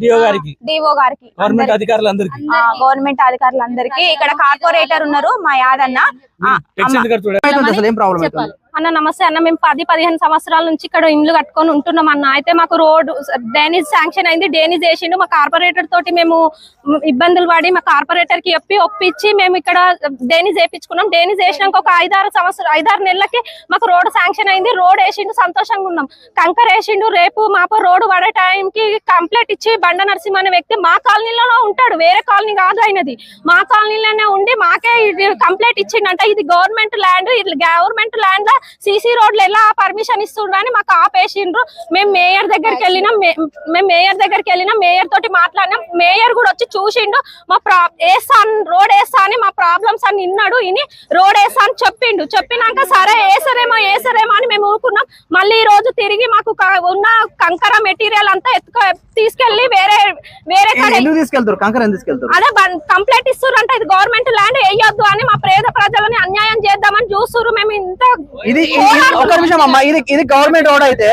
DO గారికి government అధికారులందరికీ ఇక్కడ కార్పొరేటర్ ఉన్నారు మా యాదన్న. అన్న నమస్తే అన్న, మేము 10-15 సంవత్సరాల నుంచి ఇక్కడ ఇండ్లు కట్టుకొని ఉంటున్నాం అన్న. అయితే మాకు రోడ్ డ్రైనేజ్ శాంక్షన్ అయింది, డ్రైనేజ్ చేసిండు. మా కార్పొరేటర్ తోటి మేము ఇబ్బందులు పడి మా కార్పొరేటర్ కి ఒప్పించి మేము ఇక్కడ డ్రైనేజ్ వేయించుకున్నాం. డ్రైనేజ్ వేసినాక ఒక 5-6 నెలలకి మాకు రోడ్ శాంక్షన్ అయింది. రోడ్ వేసిండు, సంతోషంగా ఉన్నాం. కంకర వేసిండు. రేపు మాకు రోడ్డు పడే టైంకి కంప్లైంట్ ఇచ్చి బండ నరసింహ అనే వ్యక్తి మా కాలనీలోనే ఉంటాడు, వేరే కాలనీ కాదు అయినది, మా కాలనీలోనే ఉండి మాకే కంప్లైంట్ ఇచ్చిండంట. ఇది గవర్నమెంట్ ల్యాండ్, ఇది గవర్నమెంట్ ల్యాండ్ సిసి రోడ్లు ఎలా పర్మిషన్ ఇస్తుండ్రు అని మాకు ఆపేసిండ్రు. మేము మేయర్ దగ్గరికి వెళ్ళినాం, మేయర్ తోటి మాట్లాడినాం. మేయర్ కూడా వచ్చి చూసిండు. మా రోడ్ వేస్తా అని మా ప్రాబ్లమ్స్ అని విన్నాడు. ఇని రోడ్ వేస్తా అని చెప్పిండు. చెప్పినాక సరే వేసరేమో అని మేము ఊరుకున్నాం. మళ్ళీ ఈ రోజు తిరిగి మాకు ఉన్న కంకర మెటీరియల్ అంతా తీసుకెళ్లి వేరే అదే కంప్లైంట్ ఇస్తున్నారు. ఇది గవర్నమెంట్ ల్యాండ్ వేయొద్దు అని మా పేద ప్రజలని అన్యాయం చేద్దామని చూస్తున్నారు. మేము ఇంత ఇది గవర్నమెంట్ రోడ్ అయితే